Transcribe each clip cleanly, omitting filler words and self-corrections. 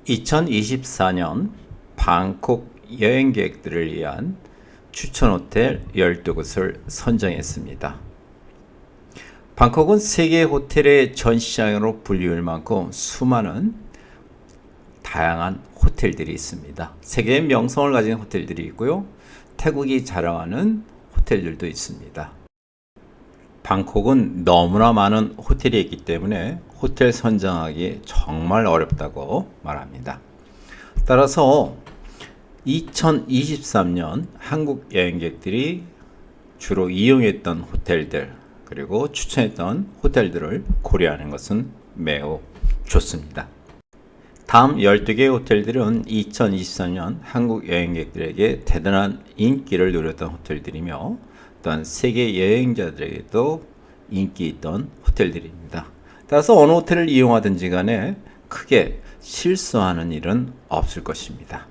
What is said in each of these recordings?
2024년 방콕 여행객들을 위한 추천 호텔 12곳을 선정했습니다. 방콕은 세계 호텔의 전시장으로 불리울 만큼 수많은 다양한 호텔들이 있습니다. 세계의 명성을 가진 호텔들이 있고요. 태국이 자랑하는 호텔들도 있습니다. 방콕은 너무나 많은 호텔이 있기 때문에 호텔 선정하기 정말 어렵다고 말합니다. 따라서 2023년 한국 여행객들이 주로 이용했던 호텔들 그리고 추천했던 호텔들을 고려하는 것은 매우 좋습니다. 다음 12개의 호텔들은 2023년 한국 여행객들에게 대단한 인기를 누렸던 호텔들이며 또한 세계 여행자들에게도 인기 있던 호텔들입니다. 따라서 어느 호텔을 이용하든지 간에 크게 실수하는 일은 없을 것입니다.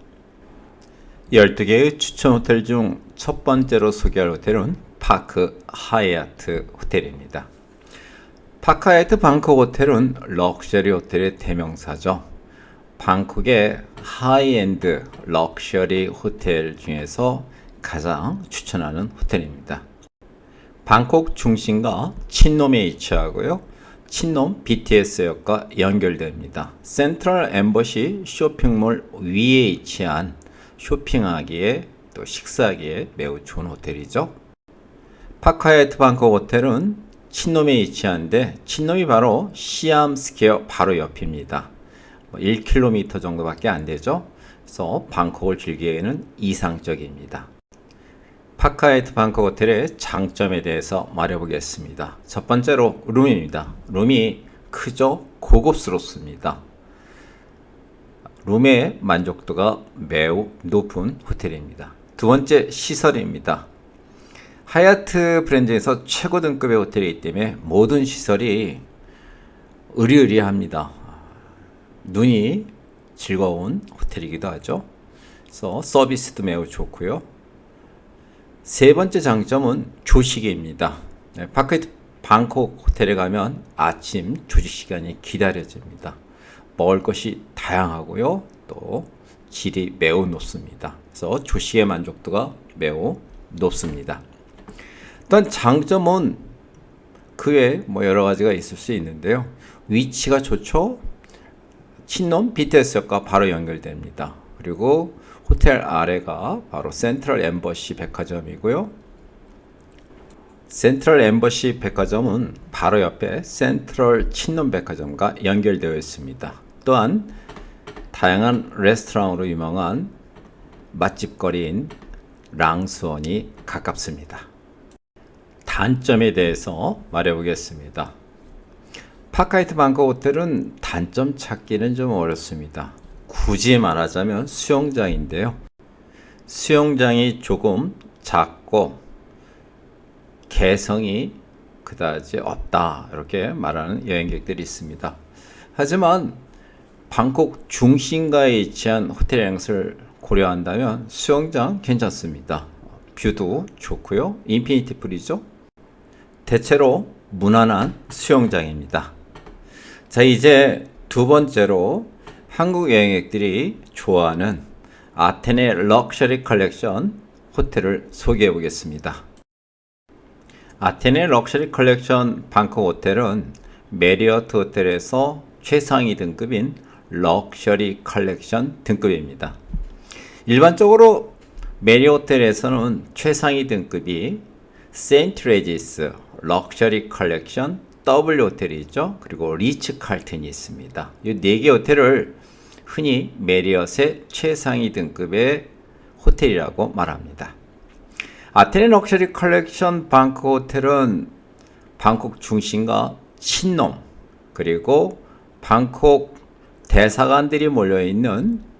12개의 추천 호텔 중 첫 번째로 소개할 호텔은 파크 하얏트 호텔입니다. 파크 하얏트 방콕 호텔은 럭셔리 호텔의 대명사죠. 방콕의 하이엔드 럭셔리 호텔 중에서 가장 추천하는 호텔입니다. 방콕 중심과 친놈에 위치하고요. 친놈 BTS역과 연결됩니다. 센트럴 엠버시 쇼핑몰 위에 위치한 쇼핑하기에 또 식사하기에 매우 좋은 호텔이죠. 파크 하얏트 방콕 호텔은 친놈에 위치한데 친놈이 바로 시암 스퀘어 바로 옆입니다. 1km 정도밖에 안 되죠. 그래서 방콕을 즐기기에는 이상적입니다. 파크 하얏트 방콕 호텔의 장점에 대해서 말해보겠습니다. 첫 번째로 룸입니다. 룸이 크죠? 고급스럽습니다. 룸의 만족도가 매우 높은 호텔입니다. 두 번째 시설입니다. 하얏트 브랜드에서 최고 등급의 호텔이기 때문에 모든 시설이 으리으리합니다. 눈이 즐거운 호텔이기도 하죠. 그래서 서비스도 매우 좋고요. 세 번째 장점은 조식입니다. 파크 하얏트 방콕 호텔에 가면 아침 조식 시간이 기다려집니다. 먹을 것이 다양하고요. 또 질이 매우 높습니다. 그래서 조식의 만족도가 매우 높습니다. 또한 장점은 그 외에 여러 가지가 있을 수 있는데요. 위치가 좋죠. 친놈 BTS역과 바로 연결됩니다. 그리고 호텔 아래가 바로 센트럴 엠버시 백화점이고요. 센트럴 엠버시 백화점은 바로 옆에 센트럴 친놈 백화점과 연결되어 있습니다. 또한 다양한 레스토랑으로 유명한 맛집거리인 랑수원이 가깝습니다. 단점에 대해서 말해보겠습니다. 파크 하얏트 방콕 호텔은 단점 찾기는 좀 어렵습니다. 굳이 말하자면 수영장인데요. 수영장이 조금 작고 개성이 그다지 없다 이렇게 말하는 여행객들이 있습니다. 하지만 방콕 중심가에 위치한 호텔 여행을 고려한다면 수영장 괜찮습니다. 뷰도 좋고요. 인피니티 풀이죠. 대체로 무난한 수영장입니다. 자, 이제 두 번째로 한국 여행객들이 좋아하는 아테네 럭셔리 컬렉션 호텔을 소개해 보겠습니다. 아테네 럭셔리 컬렉션 방콕 호텔은 메리어트 호텔에서 최상위 등급인 럭셔리 컬렉션 등급입니다. 일반적으로 메리어트 호텔에서는 최상위 등급이 세인트 레지스 럭셔리 컬렉션 W 호텔이 있죠. 그리고 리츠 칼튼이 있습니다. 이 4개 호텔을 흔히 메리엇의 최상위 등급의 호텔이라고 말합니다. 아테네 럭셔리 컬렉션 방콕 호텔은 방콕 중심과 친놈 그리고 방콕 대사관들이 몰려있는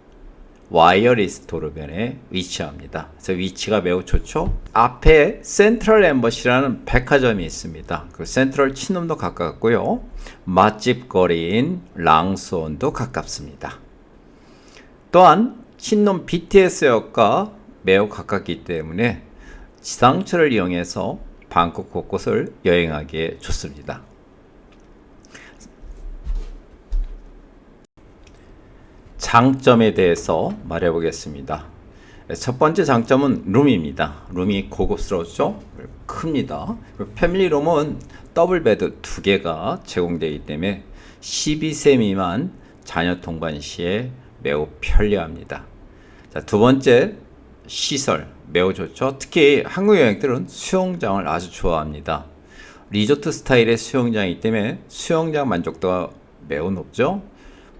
와이어리스토르변에 위치합니다. 그래서 위치가 매우 좋죠. 앞에 센트럴 엠버시라는 백화점이 있습니다. 그 센트럴 친놈도 가깝고요. 맛집 거리인 랑수원도 가깝습니다. 또한 친놈 BTS역과 매우 가깝기 때문에 지상철을 이용해서 방콕 곳곳을 여행하기에 좋습니다. 장점에 대해서 말해 보겠습니다. 첫 번째 장점은 룸입니다. 룸이 고급스럽죠? 큽니다. 패밀리룸은 더블 베드 2개가 제공되기 때문에 12세 미만 자녀 동반 시에 매우 편리합니다. 자, 두 번째, 시설 매우 좋죠. 특히 한국 여행들은 수영장을 아주 좋아합니다. 리조트 스타일의 수영장이기 때문에 수영장 만족도가 매우 높죠.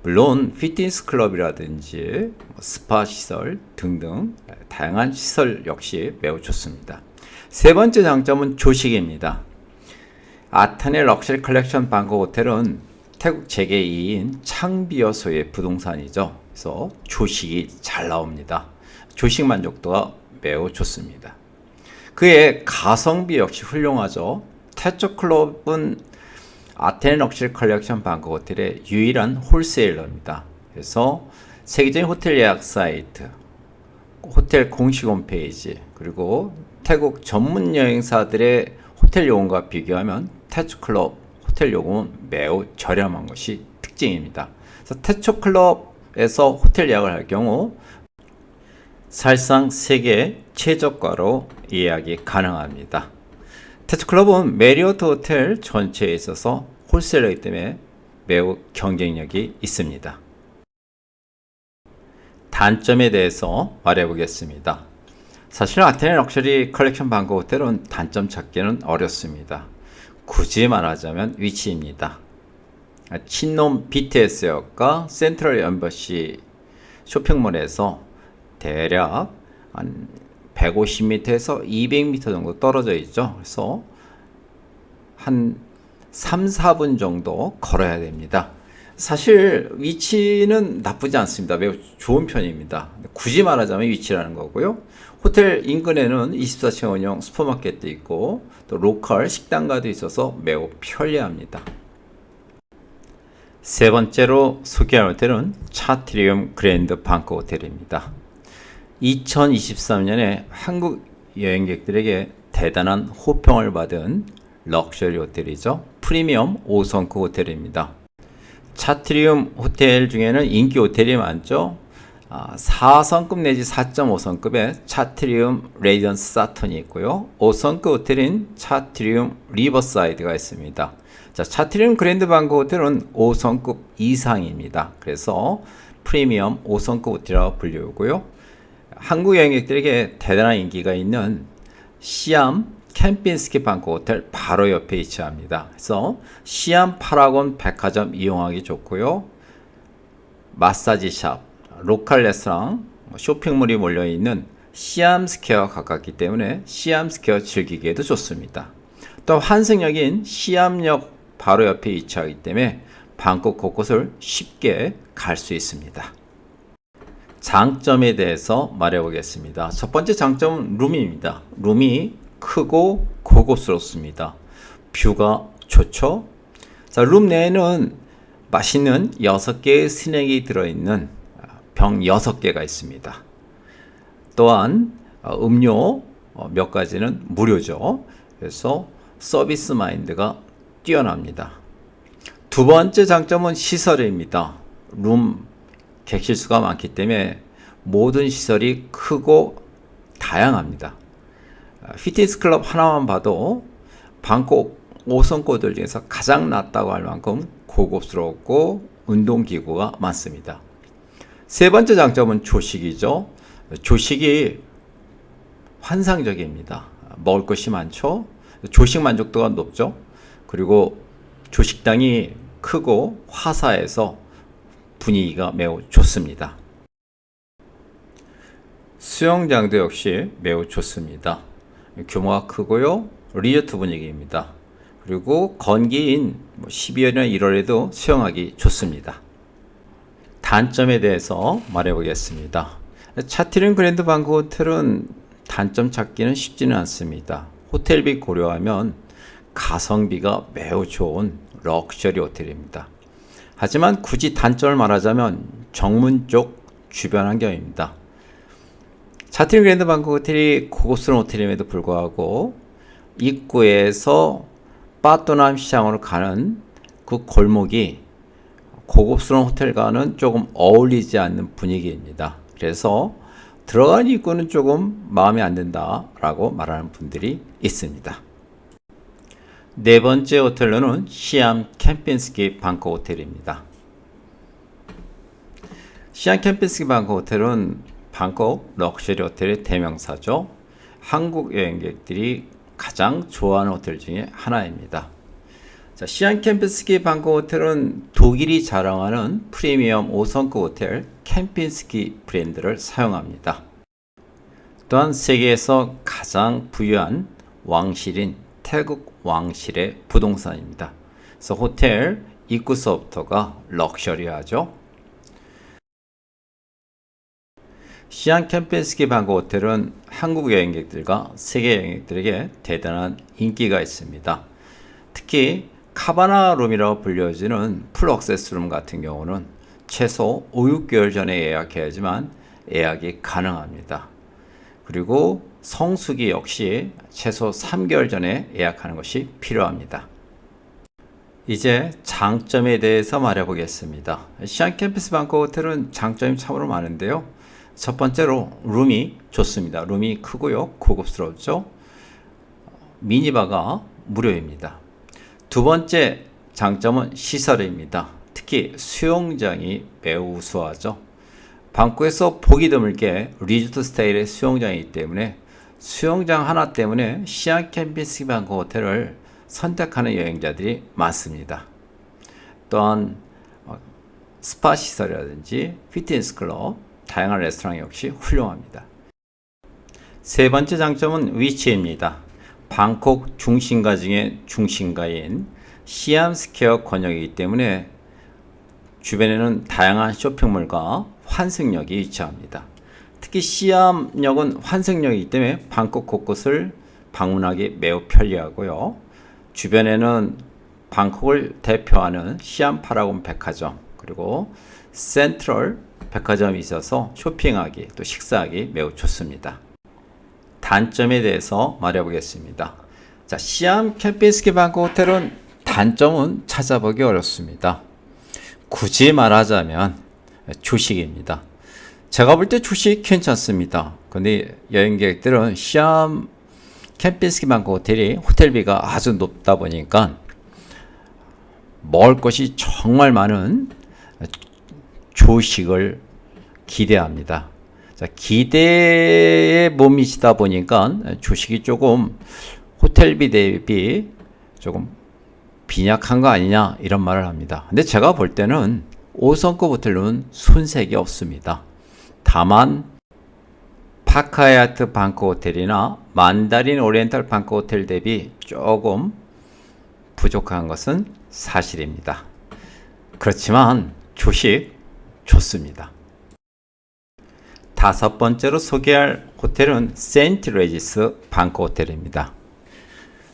물론 피트니스 클럽이라든지 스파 시설 등등 다양한 시설 역시 매우 좋습니다. 세 번째 장점은 조식입니다. 아테네 럭셔리 컬렉션 방콕 호텔은 태국 제2인 창비여소의 부동산이죠. 그래서 조식이 잘 나옵니다. 조식 만족도가 매우 좋습니다. 그의 가성비 역시 훌륭하죠. 태초클럽은 아테네 럭셔리 컬렉션 방콕 호텔의 유일한 홀세일러입니다. 그래서 세계적인 호텔 예약 사이트, 호텔 공식 홈페이지, 그리고 태국 전문 여행사들의 호텔 요금과 비교하면 태초클럽 호텔 요금은 매우 저렴한 것이 특징입니다. 그래서 태초클럽에서 호텔 예약을 할 경우 사실상 세계 최저가로 예약이 가능합니다. 태초클럽은 메리어트 호텔 전체에 있어서 홀세일러이기 때문에 매우 경쟁력이 있습니다. 단점에 대해서 말해보겠습니다. 사실 아테네 럭셔리 컬렉션 방콕 호텔은 단점 찾기는 어렵습니다. 굳이 말하자면 위치입니다. 친놈 BTS역과 센트럴 엠버시 쇼핑몰에서 대략 한 150m에서 200m 정도 떨어져 있죠. 그래서 한 3, 4분 정도 걸어야 됩니다. 사실 위치는 나쁘지 않습니다. 매우 좋은 편입니다. 굳이 말하자면 위치라는 거고요. 호텔 인근에는 24시간 운영 슈퍼마켓도 있고 또 로컬 식당가도 있어서 매우 편리합니다. 세 번째로 소개할 호텔은 차트리움 그랜드 방콕 호텔입니다. 2023년에 한국 여행객들에게 대단한 호평을 받은 럭셔리 호텔이죠. 프리미엄 5성급 호텔입니다. 차트리움 호텔 중에는 인기 호텔이 많죠. 4성급 내지 4.5성급의 차트리움 레이던스 사턴이 있고요. 5성급 호텔인 차트리움 리버사이드가 있습니다. 자, 차트리움 그랜드 방콕 호텔은 5성급 이상입니다. 그래서 프리미엄 5성급 호텔이라고 불리우고요. 한국 여행객들에게 대단한 인기가 있는 시암 캠핑스키 방콕 호텔 바로 옆에 위치합니다. 그래서 시암 파라곤 백화점 이용하기 좋고요. 마사지샵, 로컬 레스토랑, 쇼핑몰이 몰려있는 시암 스퀘어가 가깝기 때문에 시암 스퀘어 즐기기에도 좋습니다. 또 환승역인 시암역 바로 옆에 위치하기 때문에 방콕 곳곳을 쉽게 갈 수 있습니다. 장점에 대해서 말해보겠습니다. 첫 번째 장점은 룸입니다. 룸이 크고 고급스럽습니다. 뷰가 좋죠? 자, 룸 내에는 맛있는 6개의 스낵이 들어있는 병 6개가 있습니다. 또한 음료 몇 가지는 무료죠. 그래서 서비스 마인드가 뛰어납니다. 두 번째 장점은 시설입니다. 룸 객실 수가 많기 때문에 모든 시설이 크고 다양합니다. 피트니스 클럽 하나만 봐도 방콕 5성급들 중에서 가장 낫다고 할 만큼 고급스럽고 운동기구가 많습니다. 세 번째 장점은 조식이죠. 조식이 환상적입니다. 먹을 것이 많죠. 조식 만족도가 높죠. 그리고 조식당이 크고 화사해서 분위기가 매우 좋습니다. 수영장도 역시 매우 좋습니다. 규모가 크고요. 리조트 분위기입니다. 그리고 건기인 12월이나 1월에도 수영하기 좋습니다. 단점에 대해서 말해보겠습니다. 차트리움 그랜드 방콕 호텔은 단점 찾기는 쉽지는 않습니다. 호텔비 고려하면 가성비가 매우 좋은 럭셔리 호텔입니다. 하지만 굳이 단점을 말하자면 정문 쪽 주변 환경입니다. 차트리움 그랜드 방콕 호텔이 고급스러운 호텔임에도 불구하고 입구에서 빠또남 시장으로 가는 그 골목이 고급스러운 호텔과는 조금 어울리지 않는 분위기입니다. 그래서 들어간 입구는 조금 마음에 안 든다라고 말하는 분들이 있습니다. 네 번째 호텔로는 시암 캠핀스키 방콕 호텔입니다. 시암 캠핀스키 방콕 호텔은 방콕 럭셔리 호텔의 대명사죠. 한국 여행객들이 가장 좋아하는 호텔 중에 하나입니다. 자, 시암 캠핀스키 방콕 호텔은 독일이 자랑하는 프리미엄 5성급 호텔 캠핀스키 브랜드를 사용합니다. 또한 세계에서 가장 부유한 왕실인 태국 왕실의 부동산입니다. 그래서 호텔 입구서부터가 럭셔리하죠. 시암 캠핀스키 방콕 호텔은 한국 여행객들과 세계 여행객들에게 대단한 인기가 있습니다. 특히 카바나 룸이라고 불려지는 풀 액세스 룸 같은 경우는 최소 5, 6개월 전에 예약해야지만 예약이 가능합니다. 그리고 성수기 역시 최소 3개월 전에 예약하는 것이 필요합니다. 이제 장점에 대해서 말해보겠습니다. 시암 캠핑스키 방콕 호텔은 장점이 참으로 많은데요. 첫 번째로 룸이 좋습니다. 룸이 크고요. 고급스럽죠. 미니바가 무료입니다. 두 번째 장점은 시설입니다. 특히 수영장이 매우 우수하죠. 방콕에서 보기 드물게 리조트 스타일의 수영장이기 때문에 수영장 하나 때문에 시암 캠핑스키 방콕 호텔을 선택하는 여행자들이 많습니다. 또한 스파 시설이라든지 피트니스 클럽, 다양한 레스토랑 역시 훌륭합니다. 세 번째 장점은 위치입니다. 방콕 중심가 중에 중심가인 시암 스퀘어 권역이기 때문에 주변에는 다양한 쇼핑몰과 환승역이 위치합니다. 특히 시암역은 환승역이기 때문에 방콕 곳곳을 방문하기 매우 편리하고요. 주변에는 방콕을 대표하는 시암 파라곤 백화점 그리고 센트럴 백화점이 있어서 쇼핑하기 또 식사하기 매우 좋습니다. 단점에 대해서 말해보겠습니다. 자, 시암 캠핑스키 방콕 호텔은 단점은 찾아보기 어렵습니다. 굳이 말하자면 조식입니다. 제가 볼 때 조식 괜찮습니다. 근데 여행객들은 시암 캠핑스키 방콕 호텔이 호텔비가 아주 높다 보니까 먹을 것이 정말 많은 조식을 기대합니다. 자, 기대에 못 미치다 보니까 조식이 조금 호텔비 대비 조금 빈약한 거 아니냐 이런 말을 합니다. 근데 제가 볼 때는 5성급 호텔로는 손색이 없습니다. 다만 파카야트 방콕 호텔이나 만다린 오리엔탈 방콕 호텔 대비 조금 부족한 것은 사실입니다. 그렇지만 조식 좋습니다. 다섯 번째로 소개할 호텔은 세인트 레지스 방콕 호텔입니다.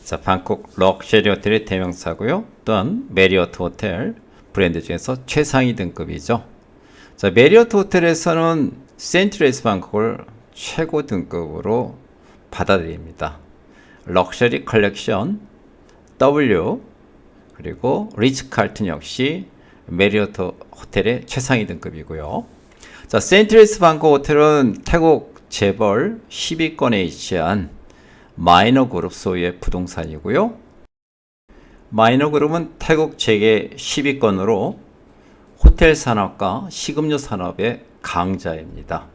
자, 방콕 럭셔리 호텔의 대명사고요. 또한 메리어트 호텔 브랜드 중에서 최상위 등급이죠. 자, 메리어트 호텔에서는 세인트 레지스 방콕을 최고 등급으로 받아들입니다. 럭셔리 컬렉션 W 그리고 리츠 칼튼 역시 메리어트 호텔의 최상위 등급이고요. 자, 세인트 레지스 방콕 호텔은 태국 재벌 10위권에 위치한 마이너 그룹 소유의 부동산이고요. 마이너 그룹은 태국 재계 10위권으로 호텔 산업과 식음료 산업의 강자입니다.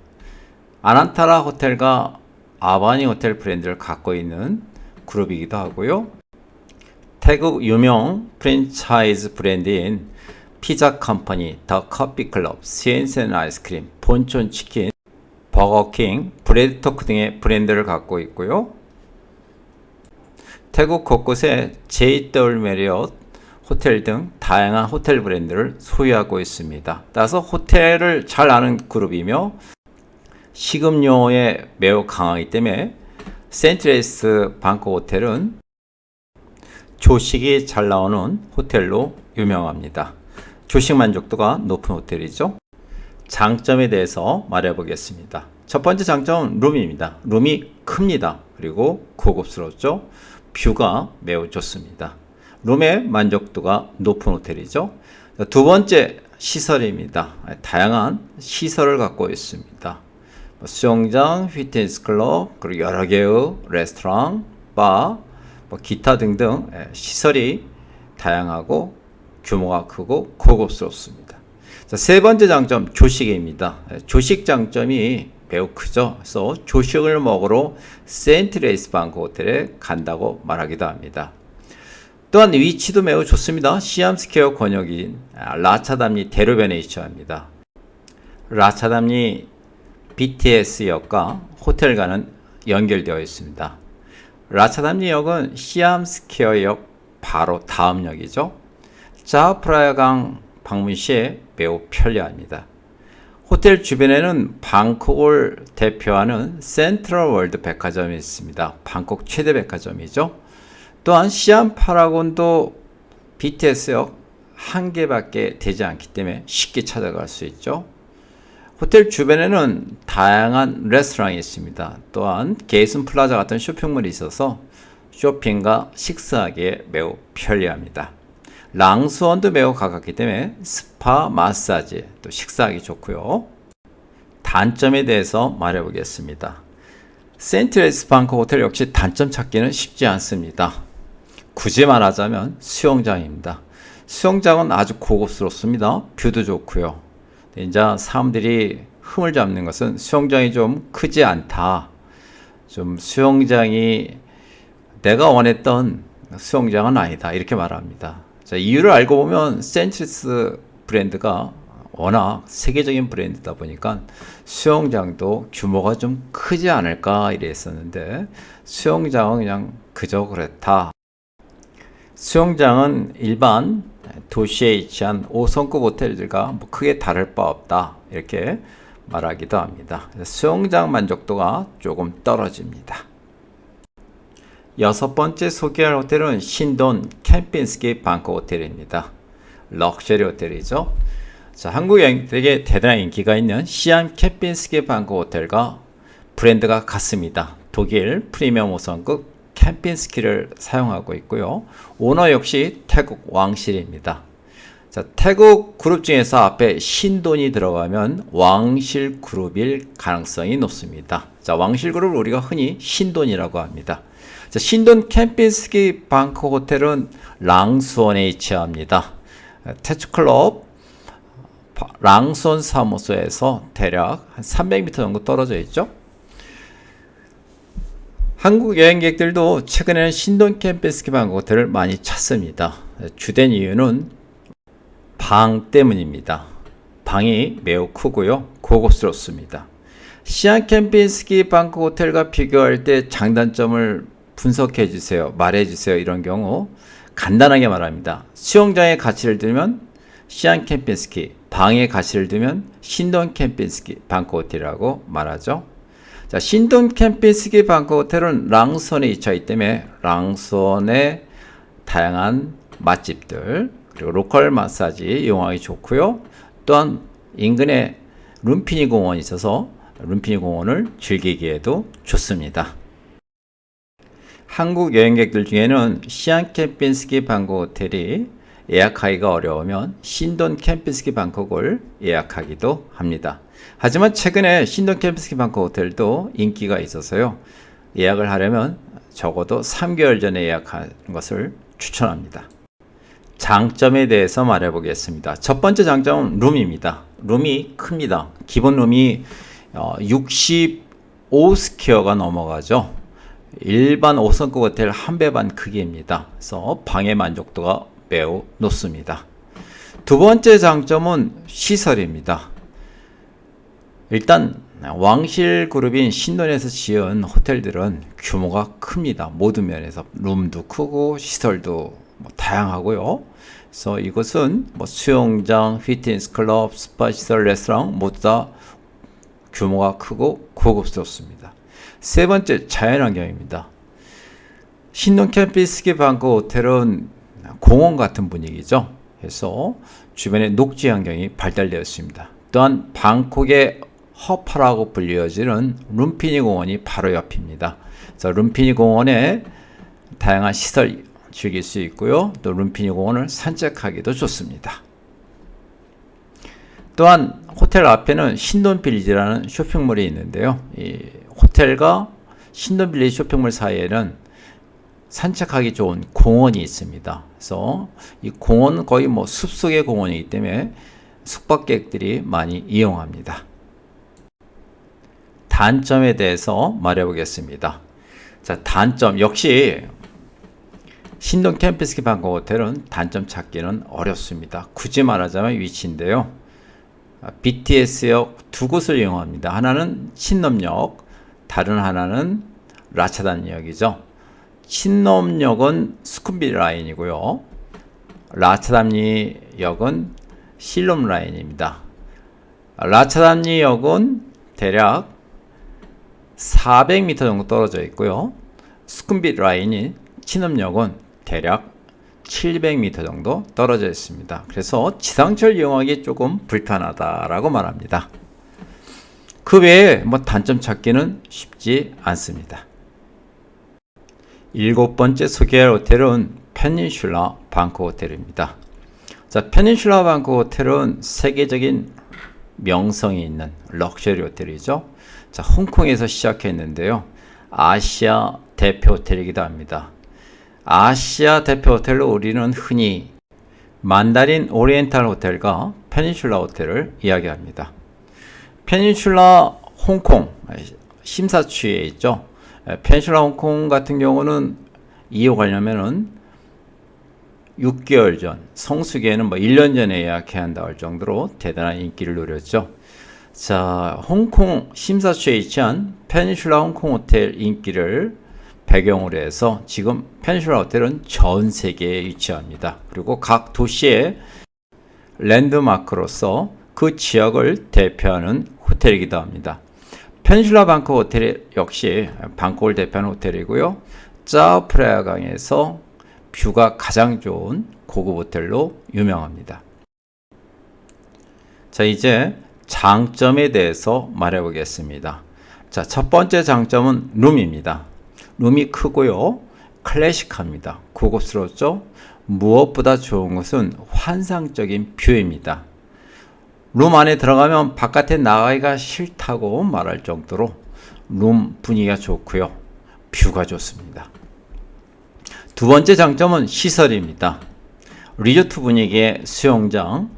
아난타라 호텔과 아바니 호텔 브랜드를 갖고 있는 그룹이기도 하고요. 태국 유명 프랜차이즈 브랜드인 피자 컴퍼니, 더 커피 클럽, 시엔센 아이스크림, 본촌 치킨, 버거킹, 브레드토크 등의 브랜드를 갖고 있고요. 태국 곳곳에 JW 메리엇 호텔 등 다양한 호텔 브랜드를 소유하고 있습니다. 따라서 호텔을 잘 아는 그룹이며 식음료에 매우 강하기 때문에 세인트 레지스 방콕 호텔은 조식이 잘 나오는 호텔로 유명합니다. 조식 만족도가 높은 호텔이죠. 장점에 대해서 말해보겠습니다. 첫 번째 장점은 룸입니다. 룸이 큽니다. 그리고 고급스럽죠. 뷰가 매우 좋습니다. 룸의 만족도가 높은 호텔이죠. 두 번째 시설입니다. 다양한 시설을 갖고 있습니다. 수영장, 피트니스 클럽, 그리고 여러 개의 레스토랑, 바, 기타 등등 시설이 다양하고 규모가 크고 고급스럽습니다. 자, 세 번째 장점, 조식입니다. 조식 장점이 매우 크죠. 그래서 조식을 먹으러 세인트레이스 방크 호텔에 간다고 말하기도 합니다. 또한 위치도 매우 좋습니다. 시암스퀘어 권역인 라차담리 대로변에 위치합니다. 라차담리 BTS역과 호텔과는 연결되어 있습니다. 라차담리역은 시암스퀘어역 바로 다음 역이죠. 자프라야강 방문 시에 매우 편리합니다. 호텔 주변에는 방콕을 대표하는 센트럴 월드 백화점이 있습니다. 방콕 최대 백화점이죠. 또한 시암 파라곤도 BTS역 한 개밖에 되지 않기 때문에 쉽게 찾아갈 수 있죠. 호텔 주변에는 다양한 레스토랑이 있습니다. 또한 게이슨 플라자 같은 쇼핑몰이 있어서 쇼핑과 식사하기에 매우 편리합니다. 랑수원도 매우 가깝기 때문에 스파, 마사지, 또 식사하기 좋고요. 단점에 대해서 말해보겠습니다. 세인트레이스 방콕 호텔 역시 단점 찾기는 쉽지 않습니다. 굳이 말하자면 수영장입니다. 수영장은 아주 고급스럽습니다. 뷰도 좋고요. 이제 사람들이 흠을 잡는 것은 수영장이 좀 크지 않다. 좀 수영장이 내가 원했던 수영장은 아니다. 이렇게 말합니다. 자, 이유를 알고 보면 센트레이스 브랜드가 워낙 세계적인 브랜드다 보니까 수영장도 규모가 좀 크지 않을까 이랬었는데 수영장은 그냥 그저 그렇다. 수영장은 일반 도시에 위치한 5성급 호텔들과 크게 다를 바 없다 이렇게 말하기도 합니다. 수영장 만족도가 조금 떨어집니다. 여섯 번째 소개할 호텔은 신돈 캠핑스키 방콕 호텔입니다. 럭셔리 호텔이죠. 자, 한국 여행객에게 대단한 인기가 있는 시암 캠핑스키 방콕 호텔과 브랜드가 같습니다. 독일 프리미엄 5성급 캠핑스키를 사용하고 있고요. 오너 역시 태국 왕실입니다. 자, 태국 그룹 중에서 앞에 신돈이 들어가면 왕실 그룹일 가능성이 높습니다. 자, 왕실 그룹을 우리가 흔히 신돈이라고 합니다. 자, 신돈 캠핑스키 방콕 호텔은 랑수원에 위치합니다. 태츠클럽 랑수원 사무소에서 대략 한 300m 정도 떨어져 있죠. 한국 여행객들도 최근에는 신돈 캠핑스키 방콕 호텔을 많이 찾습니다. 주된 이유는 방 때문입니다. 방이 매우 크고요. 고급스럽습니다. 시암 캠핑스키 방콕 호텔과 비교할 때 장단점을 분석해 주세요. 말해 주세요. 이런 경우 간단하게 말합니다. 수영장의 가치를 들면 시암 캠핑스키, 방의 가치를 두면 신돈 캠핑스키 방콕 호텔이라고 말하죠. 자, 신돈 캠핑스키 방콕 호텔은 랑수원에 위치하기 때문에 랑수원의 다양한 맛집들 그리고 로컬 마사지 이용하기 좋고요. 또한 인근에 룸피니 공원이 있어서 룸피니 공원을 즐기기에도 좋습니다. 한국 여행객들 중에는 시암 캠핑스키 방콕 호텔이 예약하기가 어려우면 신돈 캠핑스키 방콕을 예약하기도 합니다. 하지만 최근에 신돈 캠핑스키 방콕 호텔도 인기가 있어서요. 예약을 하려면 적어도 3개월 전에 예약하는 것을 추천합니다. 장점에 대해서 말해 보겠습니다. 첫 번째 장점은 룸입니다. 룸이 큽니다. 기본 룸이 65스퀘어가 넘어가죠. 일반 5성급 호텔 한 배 반 크기입니다. 그래서 방의 만족도가 매우 높습니다. 두 번째 장점은 시설입니다. 일단 왕실 그룹인 신돈에서 지은 호텔들은 규모가 큽니다. 모든 면에서 룸도 크고 시설도 다양하고요. 그래서 이것은 수영장, 피트니스 클럽, 스파 시설, 레스토랑 모두 다 규모가 크고 고급스럽습니다. 세 번째 자연환경입니다. 신돈 캠핑스키 방콕 호텔은 공원 같은 분위기죠. 그래서 주변에 녹지 환경이 발달되어 있습니다. 또한 방콕의 허파라고 불리어지는 룸피니 공원이 바로 옆입니다. 그래서 룸피니 공원에 다양한 시설 즐길 수 있고요. 또 룸피니 공원을 산책하기도 좋습니다. 또한 호텔 앞에는 신돈 빌리지라는 쇼핑몰이 있는데요. 이 호텔과 신돈 빌리지 쇼핑몰 사이에는 산책하기 좋은 공원이 있습니다. 그래서 이 공원은 거의 뭐 숲속의 공원이기 때문에 숙박객들이 많이 이용합니다. 단점에 대해서 말해 보겠습니다. 자, 단점 역시 신돈 캠핑스키 방콕 호텔은 단점 찾기는 어렵습니다. 굳이 말하자면 위치인데요. BTS역 두 곳을 이용합니다. 하나는 친놈역, 다른 하나는 라차단역이죠. 친놈역은 수쿰빗 라인이고요. 라차단역은 실롬 라인입니다. 라차단역은 대략 400m 정도 떨어져 있고요. 수쿰빗 라인이 친놈역은 대략 700m 정도 떨어져 있습니다. 그래서 지상철 이용하기 조금 불편하다라고 말합니다. 그 외에 뭐 단점 찾기는 쉽지 않습니다. 7번째 소개할 호텔은 페닌슐라 방콕 호텔입니다. 자, 페닌슐라 방콕 호텔은 세계적인 명성이 있는 럭셔리 호텔이죠. 자, 홍콩에서 시작했는데요. 아시아 대표 호텔이기도 합니다. 아시아 대표 호텔로 우리는 흔히 만다린 오리엔탈 호텔과 페닌슐라 호텔을 이야기합니다. 페닌슐라 홍콩 심사추에 있죠. 페닌슐라 홍콩 같은 경우는 이용하려면은 6개월 전, 성수기에는 뭐 1년 전에 예약해야 한다 할 정도로 대단한 인기를 누렸죠. 자, 홍콩 심사추에 위치한 페닌슐라 홍콩 호텔 인기를 배경으로 해서 지금 페닌슐라 호텔은 전 세계에 위치합니다. 그리고 각 도시의 랜드마크로서 그 지역을 대표하는 호텔이기도 합니다. 페닌슐라 방콕 호텔 역시 방콕을 대표하는 호텔이고요. 짜오 프라야 강에서 뷰가 가장 좋은 고급 호텔로 유명합니다. 자, 이제 장점에 대해서 말해 보겠습니다. 자, 첫 번째 장점은 룸입니다. 룸이 크고요. 클래식합니다. 고급스럽죠? 무엇보다 좋은 것은 환상적인 뷰입니다. 룸 안에 들어가면 바깥에 나가기가 싫다고 말할 정도로 룸 분위기가 좋고요. 뷰가 좋습니다. 두 번째 장점은 시설입니다. 리조트 분위기의 수영장,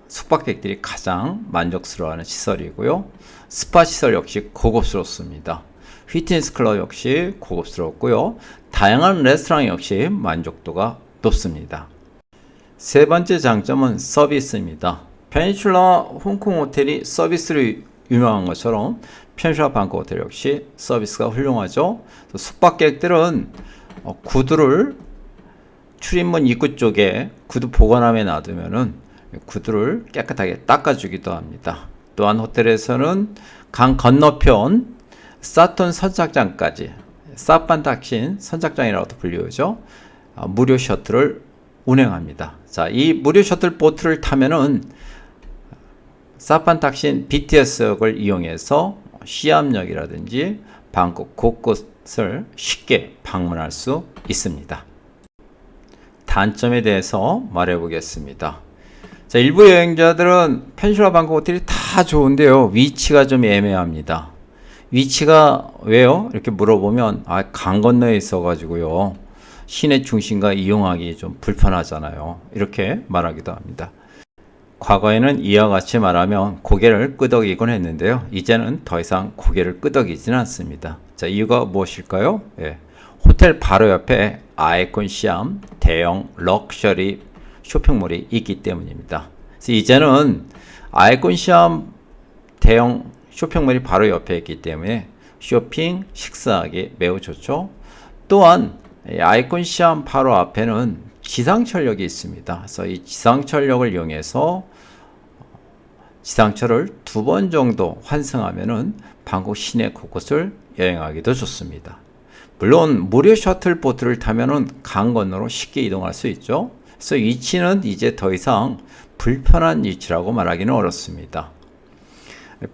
숙박객들이 가장 만족스러워하는 시설이고요. 스파 시설 역시 고급스럽습니다. 피트니스 클럽 역시 고급스럽고요. 다양한 레스토랑 역시 만족도가 높습니다. 세 번째 장점은 서비스입니다. 페닌슐라 홍콩 호텔이 서비스로 유명한 것처럼 페닌슐라 방콕 호텔 역시 서비스가 훌륭하죠. 숙박객들은 구두를 출입문 입구 쪽에 구두 보관함에 놔두면은 구두를 깨끗하게 닦아주기도 합니다. 또한 호텔에서는 강 건너편 사톤 선착장까지, 사판탁신 선착장이라고도 불리우죠. 무료 셔틀을 운행합니다. 자, 이 무료 셔틀 보트를 타면은 사판탁신 BTS역을 이용해서 시암역이라든지 방콕 곳곳을 쉽게 방문할 수 있습니다. 단점에 대해서 말해 보겠습니다. 자, 일부 여행자들은 페닌슐라 방콕 호텔이 다 좋은데요. 위치가 좀 애매합니다. 위치가 왜요? 이렇게 물어보면 강 건너에 있어가지고요. 시내 중심가 이용하기 좀 불편하잖아요. 이렇게 말하기도 합니다. 과거에는 이와 같이 말하면 고개를 끄덕이곤 했는데요. 이제는 더 이상 고개를 끄덕이지는 않습니다. 자, 이유가 무엇일까요? 예, 호텔 바로 옆에 아이콘 시암 대형 럭셔리 쇼핑몰이 있기 때문입니다. 그래서 이제는 아이콘 시암 대형 쇼핑몰이 바로 옆에 있기 때문에 쇼핑, 식사하기 매우 좋죠. 또한 아이콘 시암 바로 앞에는 지상철역이 있습니다. 그래서 이 지상철역을 이용해서 지상철을 2번 정도 환승하면은 방콕 시내 곳곳을 여행하기도 좋습니다. 물론 무료 셔틀 보트를 타면은 강 건너로 쉽게 이동할 수 있죠. 그래서 위치는 이제 더 이상 불편한 위치라고 말하기는 어렵습니다.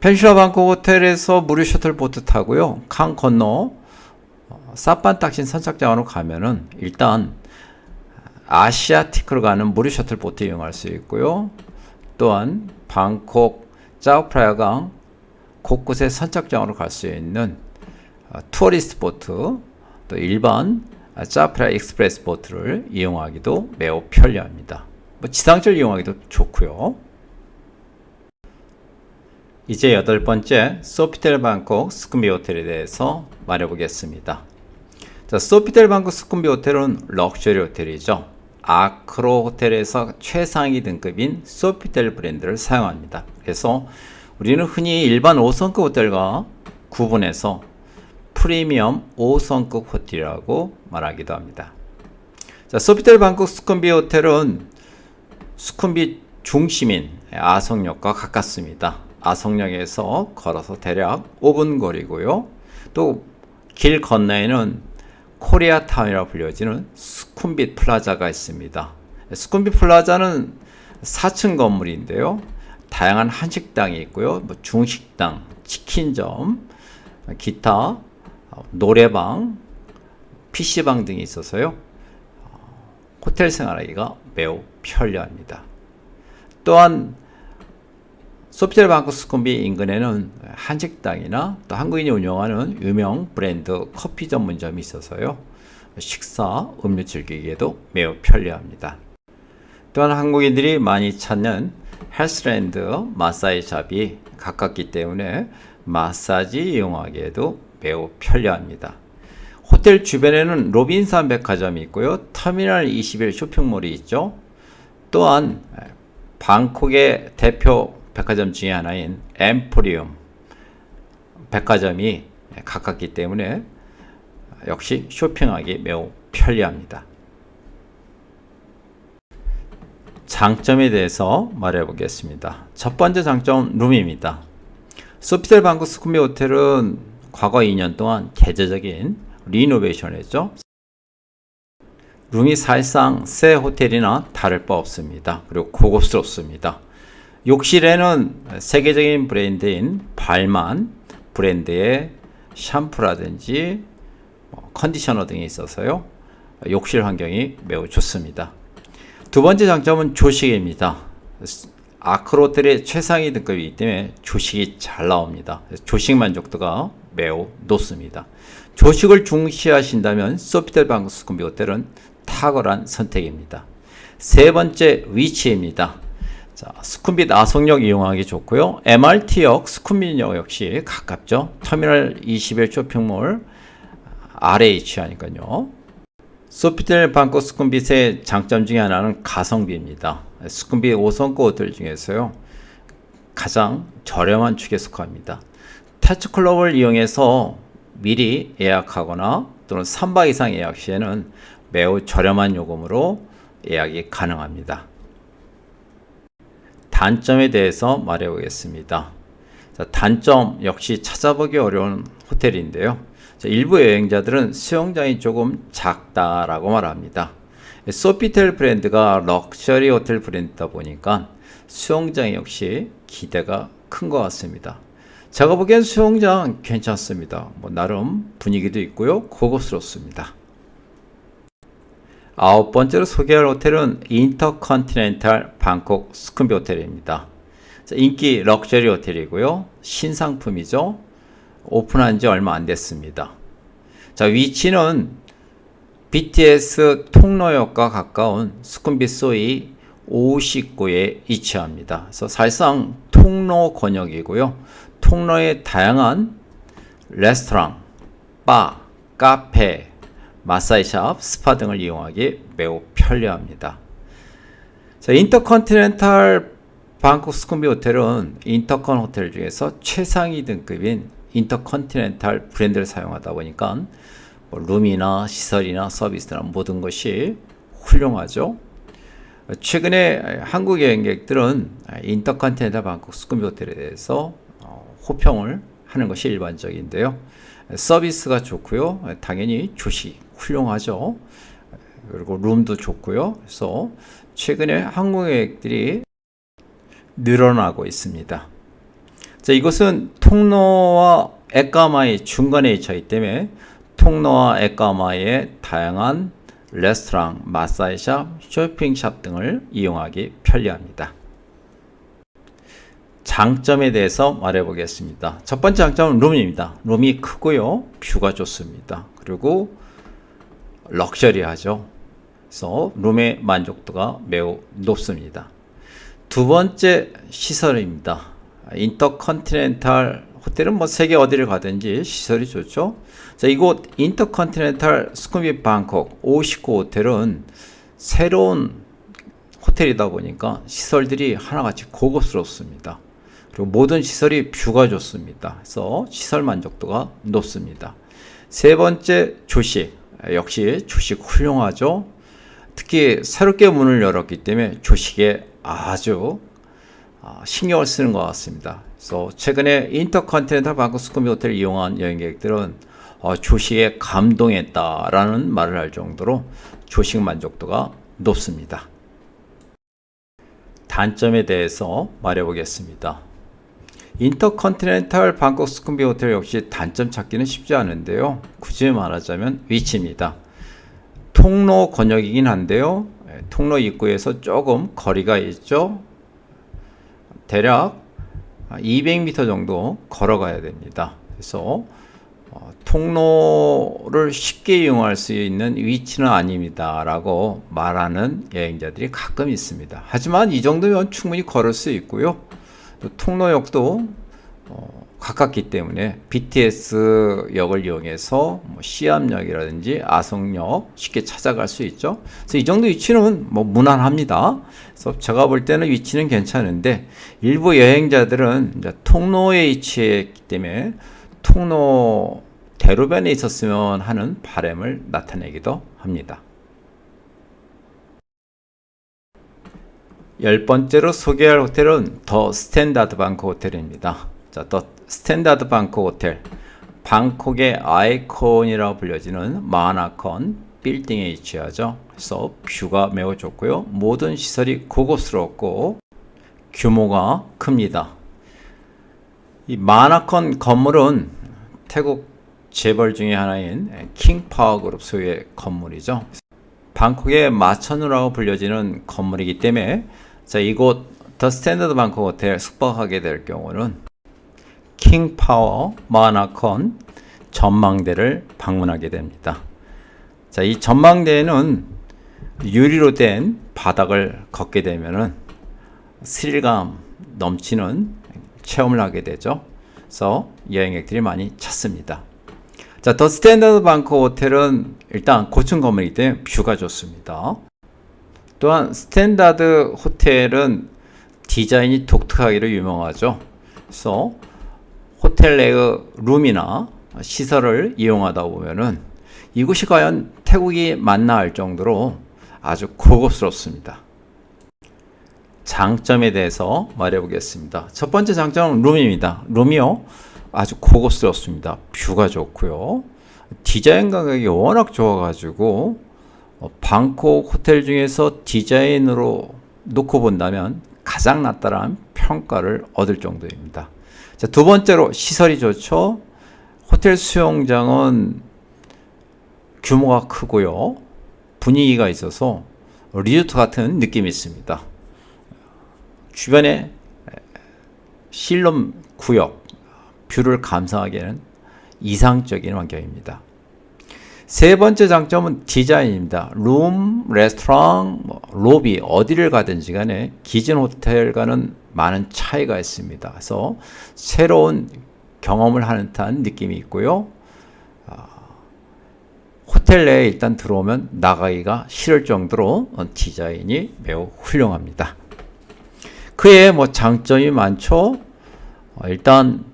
페닌슐라 방콕 호텔에서 무료 셔틀 보트 타고요. 강 건너 사판탁신 선착장으로 가면은 일단 아시아티크로 가는 무료 셔틀 보트 이용할 수 있고요. 또한 방콕 짜오프라야강 곳곳에 선착장으로 갈 수 있는 투어리스트 보트, 또 일반 짜오프라야 익스프레스 보트를 이용하기도 매우 편리합니다. 지상철 이용하기도 좋고요. 이제 8번째 소피텔 방콕 스쿰비 호텔에 대해서 말해보겠습니다. 자, 소피텔 방콕 스쿰비 호텔은 럭셔리 호텔이죠. 아크로 호텔에서 최상위 등급인 소피텔 브랜드를 사용합니다. 그래서 우리는 흔히 일반 5성급 호텔과 구분해서 프리미엄 5성급 호텔이라고 말하기도 합니다. 자, 소피텔 방콕 스쿰비 호텔은 스쿰비 중심인 아성역과 가깝습니다. 아성역에서 걸어서 대략 5분 거리고요. 또 길 건너에는 코리아타운이라고 불려지는 스쿰빗 플라자가 있습니다. 스쿰빗 플라자는 4층 건물인데요. 다양한 한식당이 있고요. 중식당, 치킨점, 기타, 노래방, PC방 등이 있어서요. 호텔 생활하기가 매우 편리합니다. 또한 소피텔 방콕 스쿰비 인근에는 한식당이나 또 한국인이 운영하는 유명 브랜드 커피 전문점이 있어서요. 식사, 음료 즐기기에도 매우 편리합니다. 또한 한국인들이 많이 찾는 헬스랜드 마사지샵이 가깝기 때문에 마사지 이용하기에도 매우 편리합니다. 호텔 주변에는 로빈산 백화점이 있고요. 터미널 21 쇼핑몰이 있죠. 또한 방콕의 대표 백화점 중에 하나인 엠포리움 백화점이 가깝기 때문에 역시 쇼핑하기 매우 편리합니다. 장점에 대해서 말해 보겠습니다. 첫 번째 장점 룸입니다. 소피텔 방콕 스쿰비 호텔은 과거 2년 동안 대대적인 리노베이션을 했죠. 룸이 사실상 새 호텔이나 다를 바 없습니다. 그리고 고급스럽습니다. 욕실에는 세계적인 브랜드인 발만 브랜드의 샴푸라든지 컨디셔너 등이 있어서요. 욕실 환경이 매우 좋습니다. 두 번째 장점은 조식입니다. 아크로 호텔의 최상위 등급이기 때문에 조식이 잘 나옵니다. 조식 만족도가 매우 높습니다. 조식을 중시하신다면 소피텔 방콕 스쿰비 호텔은 탁월한 선택입니다. 세 번째 위치입니다. 자, 스쿰빗 아성역 이용하기 좋고요. MRT역 스쿰빗역 역시 가깝죠. 터미널 21 쇼핑몰 아래에 위치하니까요. 소피텔 방콕 스쿰빗의 장점 중에 하나는 가성비입니다. 스쿰빗 5성급 호텔 중에서요. 가장 저렴한 축에 속합니다. 타치클럽을 이용해서 미리 예약하거나 또는 3박 이상 예약 시에는 매우 저렴한 요금으로 예약이 가능합니다. 단점에 대해서 말해 보겠습니다. 자, 단점 역시 찾아보기 어려운 호텔인데요. 자, 일부 여행자들은 수영장이 조금 작다라고 말합니다. 소피텔 브랜드가 럭셔리 호텔 브랜드다 보니까 수영장 역시 기대가 큰 것 같습니다. 제가 보기엔 수영장 괜찮습니다. 나름 분위기도 있고요. 고급스럽습니다. 9번째로 소개할 호텔은 인터컨티넨탈 방콕 스쿰비 호텔입니다. 인기 럭셔리 호텔이고요. 신상품이죠. 오픈한 지 얼마 안 됐습니다. 자, 위치는 BTS 통로역과 가까운 스쿰빗 소이 59에 위치합니다. 그래서 사실상 통로 권역이고요. 통로에 다양한 레스토랑, 바, 카페, 마사지샵, 스파 등을 이용하기 매우 편리합니다. 자, 인터컨티넨탈 방콕 스쿰비 호텔은 인터컨 호텔 중에서 최상위 등급인 인터컨티넨탈 브랜드를 사용하다 보니까 룸이나 시설이나 서비스나 모든 것이 훌륭하죠. 최근에 한국 여행객들은 인터컨티넨탈 방콕 스쿰비 호텔에 대해서 호평을 하는 것이 일반적인데요. 서비스가 좋고요. 당연히 조식 훌륭하죠. 그리고 룸도 좋고요. 그래서 최근에 한국 여행객들이 늘어나고 있습니다. 자, 이곳은 통로와 에까마이 중간에 위치하기 때문에 통로와 에까마이의 다양한 레스토랑, 마사지샵, 쇼핑샵 등을 이용하기 편리합니다. 장점에 대해서 말해 보겠습니다. 첫 번째 장점은 룸입니다. 룸이 크고요. 뷰가 좋습니다. 그리고 럭셔리하죠. 그래서 룸의 만족도가 매우 높습니다. 두 번째 시설입니다. 인터컨티넨탈 호텔은 뭐 세계 어디를 가든지 시설이 좋죠. 자, 이곳 인터컨티넨탈 수쿰빗 방콕 59 호텔은 새로운 호텔이다 보니까 시설들이 하나같이 고급스럽습니다. 그리고 모든 시설이 뷰가 좋습니다. 그래서 시설 만족도가 높습니다. 세 번째 조식. 역시 조식 훌륭하죠. 특히 새롭게 문을 열었기 때문에 조식에 아주 신경을 쓰는 것 같습니다. 그래서 최근에 인터컨티넨탈 방콕 수쿰빗 호텔을 이용한 여행객들은 조식에 감동했다라는 말을 할 정도로 조식 만족도가 높습니다. 단점에 대해서 말해 보겠습니다. 인터컨티넨탈 방콕 수쿰빗 호텔 역시 단점 찾기는 쉽지 않은데요. 굳이 말하자면 위치입니다. 통로 권역이긴 한데요. 통로 입구에서 조금 거리가 있죠. 대략 200m 정도 걸어가야 됩니다. 그래서 통로를 쉽게 이용할 수 있는 위치는 아닙니다 라고 말하는 여행자들이 가끔 있습니다. 하지만 이 정도면 충분히 걸을 수 있고요. 또 통로역도 가깝기 때문에 BTS 역을 이용해서 시암역이라든지 아성역 쉽게 찾아갈 수 있죠. 그래서 이 정도 위치는 뭐 무난합니다. 그래서 제가 볼 때는 위치는 괜찮은데 일부 여행자들은 이제 통로에 위치했기 때문에 통로 대로변에 있었으면 하는 바람을 나타내기도 합니다. 10번째로 소개할 호텔은 더 스탠다드 방콕 호텔입니다. 자, 더 스탠다드 방콕 호텔. 방콕의 아이콘이라고 불려지는 마나컨 빌딩에 위치하죠. 그래서 뷰가 매우 좋고요. 모든 시설이 고급스럽고 규모가 큽니다. 이 마나컨 건물은 태국 재벌 중에 하나인 킹파워 그룹 소유의 건물이죠. 방콕의 마천루라고 불려지는 건물이기 때문에 자, 이곳 더 스탠다드 방콕 호텔 숙박하게 될 경우는 킹파워 마나컨 전망대를 방문하게 됩니다. 자, 이 전망대에는 유리로 된 바닥을 걷게 되면은 스릴감 넘치는 체험을 하게 되죠. 그래서 여행객들이 많이 찾습니다. 자, 더 스탠다드 방콕 호텔은 일단 고층 건물이기 때문에 뷰가 좋습니다. 또한 스탠다드 호텔은 디자인이 독특하기로 유명하죠. 그래서 호텔 내의 룸이나 시설을 이용하다 보면은 이곳이 과연 태국이 맞나 할 정도로 아주 고급스럽습니다. 장점에 대해서 말해 보겠습니다. 첫 번째 장점은 룸입니다. 룸이요, 아주 고급스럽습니다. 뷰가 좋고요. 디자인 감각이 워낙 좋아가지고 방콕 호텔 중에서 디자인으로 놓고 본다면 가장 낫다라는 평가를 얻을 정도입니다. 자, 두 번째로 시설이 좋죠. 호텔 수영장은 규모가 크고요. 분위기가 있어서 리조트 같은 느낌이 있습니다. 주변에 실룸 구역, 뷰를 감상하기에는 이상적인 환경입니다. 세 번째 장점은 디자인입니다. 룸, 레스토랑, 로비 어디를 가든지 간에 기존 호텔과는 많은 차이가 있습니다. 그래서 새로운 경험을 하는 듯한 느낌이 있고요. 호텔 내에 일단 들어오면 나가기가 싫을 정도로 디자인이 매우 훌륭합니다. 그에 장점이 많죠. 일단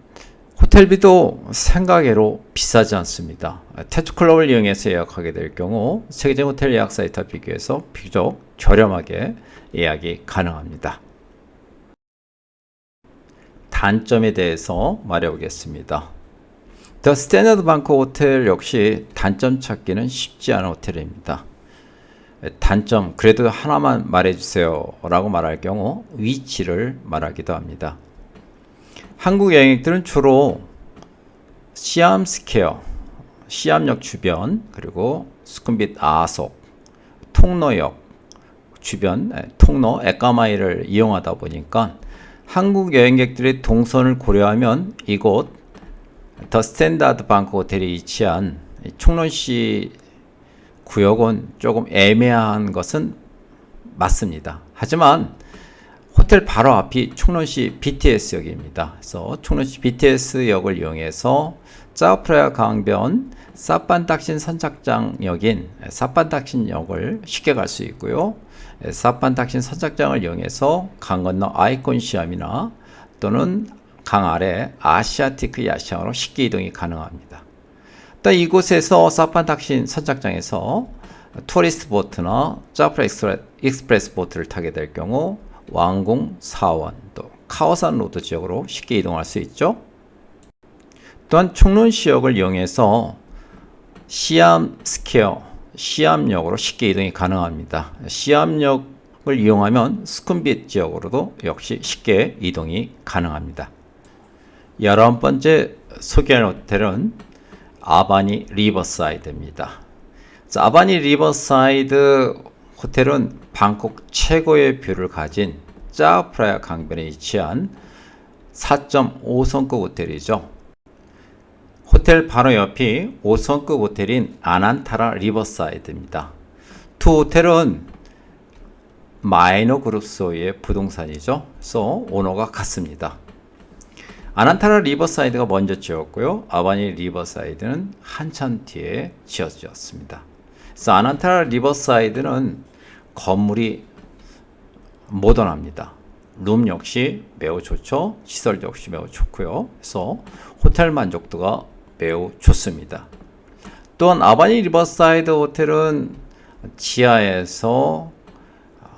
호텔비도 생각외로 비싸지 않습니다. 태투클럽을 이용해서 예약하게 될 경우 세계적인 호텔 예약 사이트와 비교해서 비교적 저렴하게 예약이 가능합니다. 단점에 대해서 말해보겠습니다. 더 스탠다드 방콕 호텔 역시 단점 찾기는 쉽지 않은 호텔입니다. 단점, 그래도 하나만 말해주세요 라고 말할 경우 위치를 말하기도 합니다. 한국 여행객들은 주로 시암 스퀘어, 시암역 주변, 그리고 수쿰빗 아속, 통로역 주변, 통로 에까마이를 이용하다 보니까 한국 여행객들의 동선을 고려하면 이곳 더 스탠다드 방콕 호텔이 위치한 총론시 구역은 조금 애매한 것은 맞습니다. 하지만 호텔 바로 앞이 총론시 BTS역입니다. 그래서 총론시 BTS역을 이용해서 짜오프라야 강변 사판닥신 선착장역인 사판닥신역을 쉽게 갈 수 있고요. 사판닥신 선착장을 이용해서 강 건너 아이콘 시암이나 또는 강 아래 아시아티크 야시장으로 쉽게 이동이 가능합니다. 또 이곳에서 사판닥신 선착장에서 투어리스트 보트나 짜오프라 익스프레스 보트를 타게 될 경우 왕궁, 사원, 또 카오산 로드 지역으로 쉽게 이동할 수 있죠. 또한 총론시역을 이용해서 시암 스퀘어, 시암역으로 쉽게 이동이 가능합니다. 시암역을 이용하면 스쿰빗 지역으로도 역시 쉽게 이동이 가능합니다. 11번째 소개할 호텔은 아바니 리버사이드입니다. 아바니 리버사이드 호텔은 방콕 최고의 뷰를 가진 짜오프라야 강변에 위치한 4.5성급 호텔이죠. 호텔 바로 옆이 5성급 호텔인 아난타라 리버사이드입니다. 두 호텔은 마이너 그룹 소유의 부동산이죠. 그래서 오너가 같습니다. 아난타라 리버사이드가 먼저 지었고요. 아바니 리버사이드는 한참 뒤에 지어졌습니다. 그래서 아난타라 리버사이드는 건물이 모던합니다. 룸 역시 매우 좋죠. 시설 역시 매우 좋고요. 그래서 호텔 만족도가 매우 좋습니다. 또한 아바니 리버사이드 호텔은 지하에서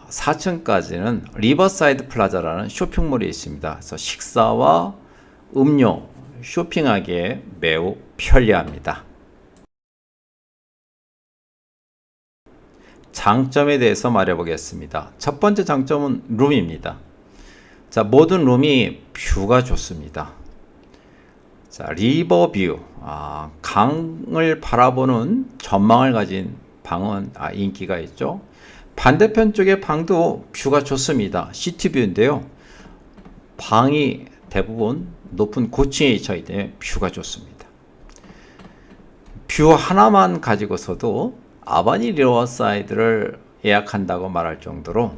4층까지는 리버사이드 플라자라는 쇼핑몰이 있습니다. 그래서 식사와 음료, 쇼핑하기에 매우 편리합니다. 장점에 대해서 말해보겠습니다. 첫 번째 장점은 룸입니다. 자, 모든 룸이 뷰가 좋습니다. 자, 리버뷰, 강을 바라보는 전망을 가진 방은 인기가 있죠. 반대편 쪽의 방도 뷰가 좋습니다. 시티뷰인데요. 방이 대부분 높은 고층에 위치하기 때문에 뷰가 좋습니다. 뷰 하나만 가지고서도 아바니 리버사이드를 예약한다고 말할 정도로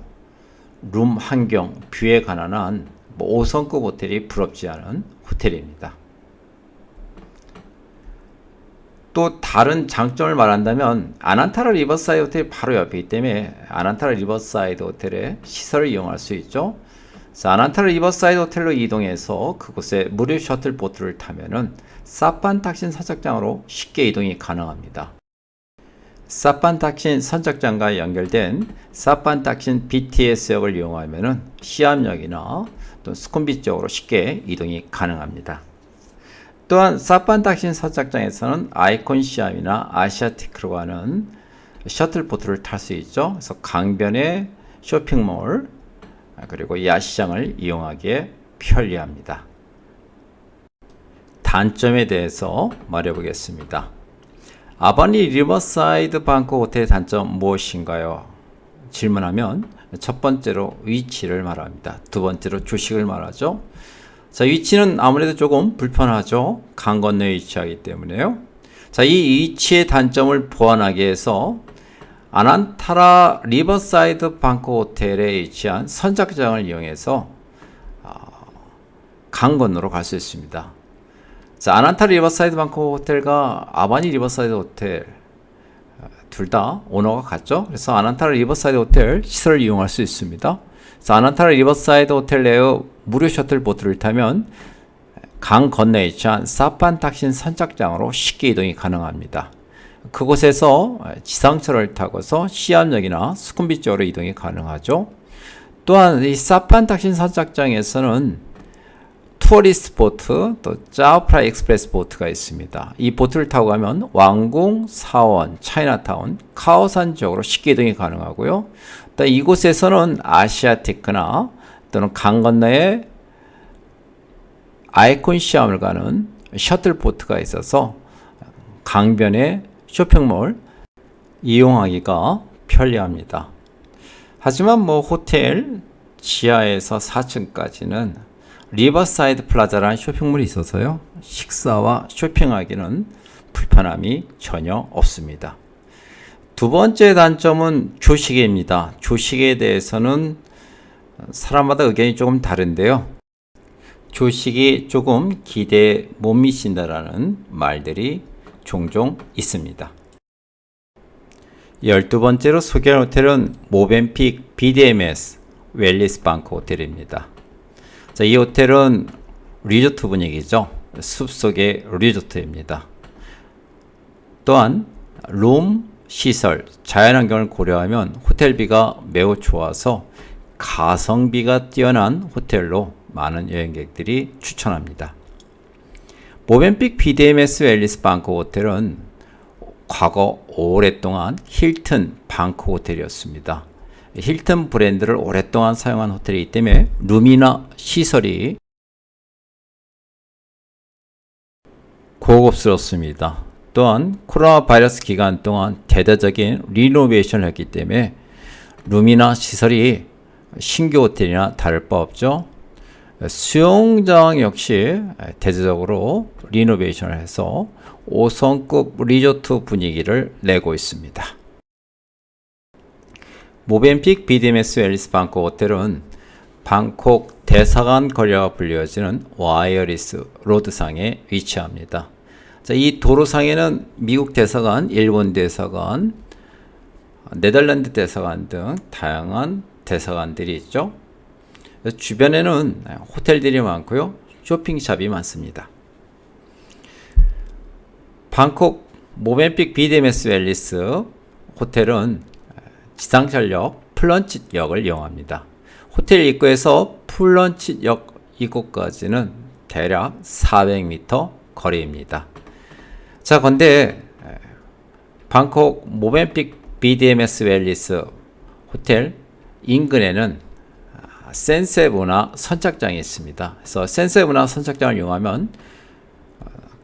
룸 환경, 뷰에 관한 5성급 호텔이 부럽지 않은 호텔입니다. 또 다른 장점을 말한다면 아난타라 리버사이드 호텔이 바로 옆에 있기 때문에 아난타라 리버사이드 호텔의 시설을 이용할 수 있죠. 그래서 아난타라 리버사이드 호텔로 이동해서 그곳에 무료 셔틀 보트를 타면은 사판닥신 선착장으로 쉽게 이동이 가능합니다. 사판닥신 선착장과 연결된 사판닥신 BTS역을 이용하면은 시암역이나 또 스쿰빗 쪽으로 쉽게 이동이 가능합니다. 또한 사판닥신 선착장에서는 아이콘 시암이나 아시아티크로 가는 셔틀 보트를 탈 수 있죠. 그래서 강변의 쇼핑몰 그리고 야시장을 이용하기에 편리합니다. 단점에 대해서 말해보겠습니다. 아바니 리버사이드 방콕 호텔의 단점 무엇인가요? 질문하면 첫 번째로 위치를 말합니다. 두 번째로 주식을 말하죠. 자, 위치는 아무래도 조금 불편하죠. 강 건너에 위치하기 때문에요. 자, 이 위치의 단점을 보완하기 위해서 아난타라 리버사이드 방콕 호텔에 위치한 선착장을 이용해서 강 건너로 갈 수 있습니다. 자, 아난타라 리버사이드 방콕 호텔과 아바니 리버사이드 호텔 둘 다 오너가 같죠. 그래서 아난타라 리버사이드 호텔 시설을 이용할 수 있습니다. 그래서 아난타라 리버사이드 호텔 내의 무료 셔틀 보트를 타면 강 건너에 위치한 사판닥신 선착장으로 쉽게 이동이 가능합니다. 그곳에서 지상철을 타고서 시암역이나 스쿰빗 쪽으로 이동이 가능하죠. 또한 이 사판닥신 선착장에서는 투어리스트 보트, 또 짜오프라 익스프레스 보트가 있습니다. 이 보트를 타고 가면 왕궁, 사원, 차이나타운, 카오산 지역으로 쉽게 이동이 가능하고요. 또 이곳에서는 아시아티크나 또는 강 건너에 아이콘 시암을 가는 셔틀 보트가 있어서 강변의 쇼핑몰 이용하기가 편리합니다. 하지만 호텔 지하에서 4층까지는 리버사이드 플라자라는 쇼핑몰이 있어서요. 식사와 쇼핑하기는 불편함이 전혀 없습니다. 두 번째 단점은 조식입니다. 조식에 대해서는 사람마다 의견이 조금 다른데요. 조식이 조금 기대에 못 미친다라는 말들이 종종 있습니다. 12번째로 소개할 호텔은 모벤픽 BDMS 웰리스 방콕 호텔입니다. 자, 이 호텔은 리조트 분위기죠. 숲속의 리조트입니다. 또한 룸, 시설, 자연환경을 고려하면 호텔비가 매우 좋아서 가성비가 뛰어난 호텔로 많은 여행객들이 추천합니다. 모벤픽 BDMS 웰리스 방콕 호텔은 과거 오랫동안 힐튼 방콕 호텔이었습니다. 힐튼 브랜드를 오랫동안 사용한 호텔이기 때문에 룸이나 시설이 고급스럽습니다. 또한 코로나 바이러스 기간 동안 대대적인 리노베이션을 했기 때문에 룸이나 시설이 신규 호텔이나 다를 바 없죠. 수영장 역시 대대적으로 리노베이션을 해서 5성급 리조트 분위기를 내고 있습니다. 모벤픽 BDMS 웰리스 방콕 호텔은 방콕 대사관 거리와 불리어지는 와이어리스 로드상에 위치합니다. 자, 이 도로상에는 미국 대사관, 일본 대사관, 네덜란드 대사관 등 다양한 대사관들이 있죠. 주변에는 호텔들이 많고요. 쇼핑샵이 많습니다. 방콕 모벤픽 BDMS 웰리스 호텔은 지상철역 플런칫역을 이용합니다. 호텔 입구에서 플런칫역 이곳까지는 대략 400m 거리입니다. 자, 근데 방콕 모벤픽 BDMS 웰리스 호텔 인근에는 센세부나 선착장이 있습니다. 그래서 센세부나 선착장을 이용하면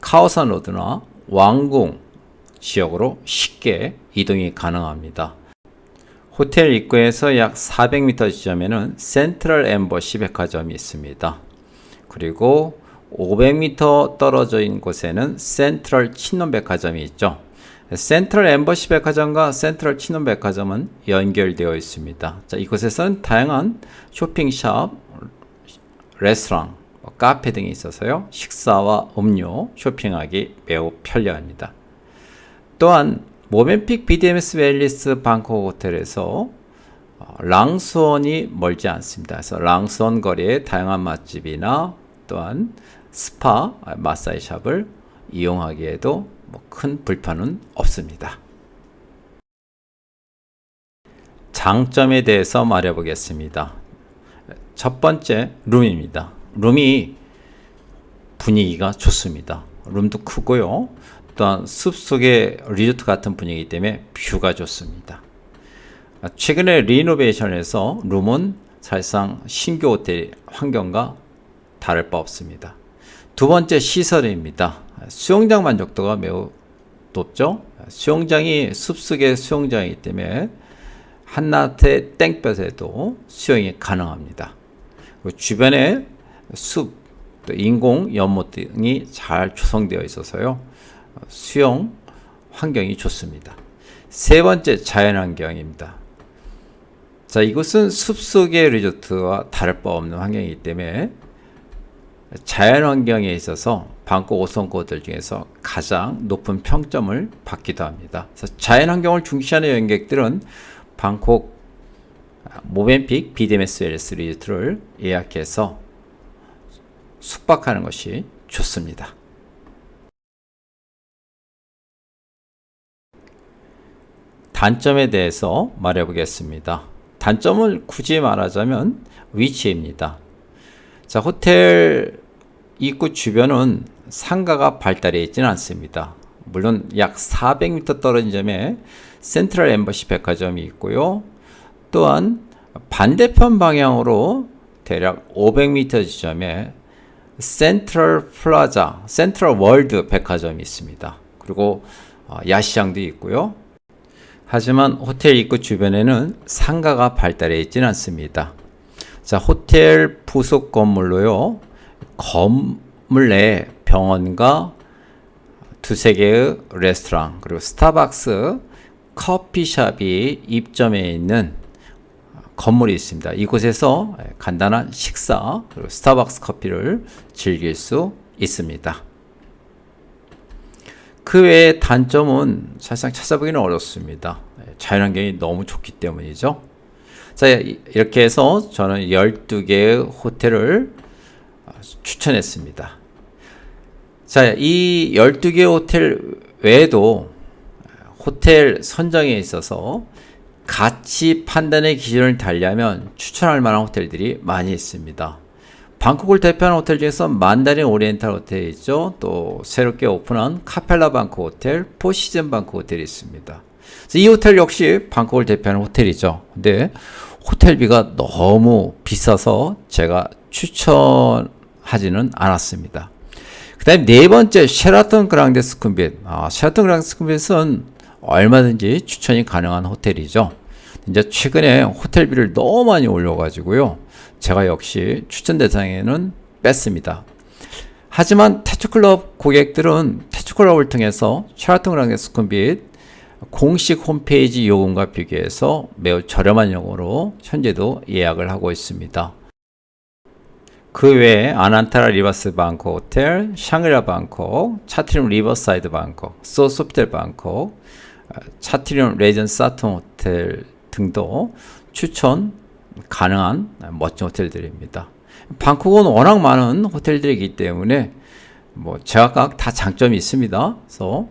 카오산 로드나 왕궁 지역으로 쉽게 이동이 가능합니다. 호텔 입구에서 약 400m 지점에는 센트럴 엠버시 백화점이 있습니다. 그리고 500m 떨어져 있는 곳에는 센트럴 친원 백화점이 있죠. 센트럴 엠버시 백화점과 센트럴 친원 백화점은 연결되어 있습니다. 자, 이곳에서는 다양한 쇼핑샵, 레스토랑, 카페 등이 있어서요. 식사와 음료, 쇼핑하기 매우 편리합니다. 또한 모벤픽 BDMS 웰리스 방콕 호텔에서 랑수원이 멀지 않습니다. 그래서 랑수원 거리에 다양한 맛집이나 또한 스파, 마사지 샵을 이용하기에도 큰 불편은 없습니다. 장점에 대해서 말해 보겠습니다. 첫 번째, 룸입니다. 룸이 분위기가 좋습니다. 룸도 크고요. 또한 숲속의 리조트 같은 분위기이기 때문에 뷰가 좋습니다. 최근에 리노베이션을 해서 룸은 사실상 신규 호텔 환경과 다를 바 없습니다. 두 번째, 시설입니다. 수영장 만족도가 매우 높죠. 수영장이 숲속의 수영장이기 때문에 한낮의 땡볕에도 수영이 가능합니다. 그리고 주변에 숲, 또 인공 연못 등이 잘 조성되어 있어서요. 수영 환경이 좋습니다. 세 번째, 자연환경입니다. 자, 이곳은 숲속의 리조트와 다를 바 없는 환경이기 때문에 자연환경에 있어서 방콕 5성급 호텔 중에서 가장 높은 평점을 받기도 합니다. 그래서 자연환경을 중시하는 여행객들은 방콕 모벤픽 BDMS 웰리스 리조트를 예약해서 숙박하는 것이 좋습니다. 단점에 대해서 말해 보겠습니다. 단점을 굳이 말하자면 위치입니다. 자, 호텔 입구 주변은 상가가 발달해 있지는 않습니다. 물론 약 400m 떨어진 점에 센트럴 엠버시 백화점이 있고요. 또한 반대편 방향으로 대략 500m 지점에 센트럴 플라자, 센트럴 월드 백화점이 있습니다. 그리고 야시장도 있고요. 하지만 호텔 입구 주변에는 상가가 발달해 있지는 않습니다. 자, 호텔 부속 건물로요. 건물 내 병원과 두세 개의 레스토랑 그리고 스타벅스 커피숍이 입점해 있는 건물이 있습니다. 이곳에서 간단한 식사 그리고 스타벅스 커피를 즐길 수 있습니다. 그 외의 단점은 사실상 찾아보기는 어렵습니다. 자연환경이 너무 좋기 때문이죠. 자, 이렇게 해서 저는 12개의 호텔을 추천했습니다. 자, 이 12개의 호텔 외에도 호텔 선정에 있어서 가치 판단의 기준을 달리하면 추천할 만한 호텔들이 많이 있습니다. 방콕을 대표하는 호텔 중에서 만다린 오리엔탈 호텔이 있죠. 또 새롭게 오픈한 카펠라 방콕 호텔, 포시즌 방콕 호텔이 있습니다. 이 호텔 역시 방콕을 대표하는 호텔이죠. 근데 호텔비가 너무 비싸서 제가 추천하지는 않았습니다. 그 다음에 네 번째, 셰라톤 그랑데 스쿰빗. 셰라톤 그랑데 스쿰빗은 얼마든지 추천이 가능한 호텔이죠. 이제 최근에 호텔비를 너무 많이 올려가지고요. 제가 역시 추천 대상에는 뺐습니다. 하지만 태초클럽 고객들은 태초클럽을 통해서 셰라톤 그랑데 스쿰빗 공식 홈페이지 요금과 비교해서 매우 저렴한 요금으로 현재도 예약을 하고 있습니다. 그 외에 아난타라 리버스 방콕 호텔, 샹그리라 방콕, 차트리움 리버사이드 방콕, 소소피텔 방콕, 차트리움 레전 사톤 호텔 등도 추천 가능한 멋진 호텔들입니다. 방콕은 워낙 많은 호텔들이기 때문에 제각각 다 장점이 있습니다. 그래서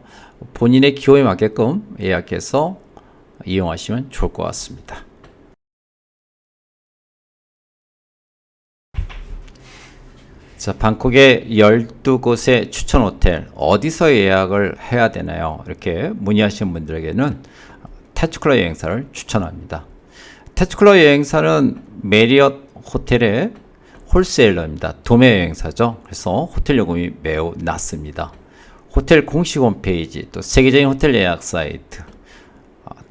본인의 기호에 맞게끔 예약해서 이용하시면 좋을 것 같습니다. 자, 방콕의 12곳의 추천 호텔 어디서 예약을 해야 되나요? 이렇게 문의하시는 분들에게는 태초클럽 여행사를 추천합니다. 태초클럽 여행사는 메리엇 호텔의 홀세일러입니다. 도매 여행사죠. 그래서 호텔 요금이 매우 낮습니다. 호텔 공식 홈페이지, 또 세계적인 호텔 예약 사이트,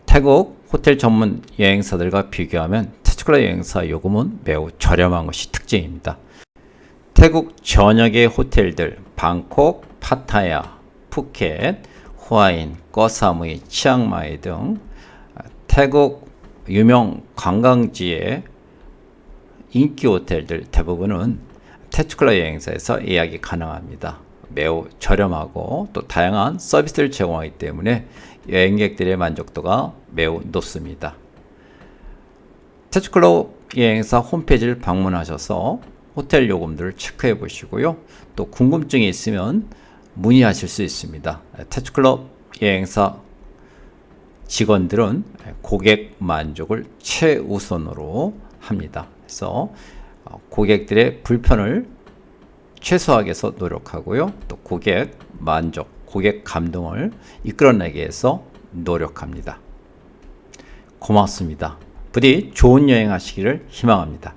태국 호텔 전문 여행사들과 비교하면 태초클럽 여행사 요금은 매우 저렴한 것이 특징입니다. 태국 전역의 호텔들, 방콕, 파타야, 푸켓, 후아인, 꺼사무이, 치앙마이 등 태국 유명 관광지의 인기 호텔들 대부분은 태초클럽 여행사에서 예약이 가능합니다. 매우 저렴하고 또 다양한 서비스를 제공하기 때문에 여행객들의 만족도가 매우 높습니다. 태초클럽 여행사 홈페이지를 방문하셔서 호텔 요금들을 체크해 보시고요. 또 궁금증이 있으면 문의하실 수 있습니다. 태초클럽 여행사 직원들은 고객 만족을 최우선으로 합니다. 그래서 고객들의 불편을 최소화하기 위해서 노력하고요. 또 고객 만족, 고객 감동을 이끌어내기 위해서 노력합니다. 고맙습니다. 부디 좋은 여행 하시기를 희망합니다.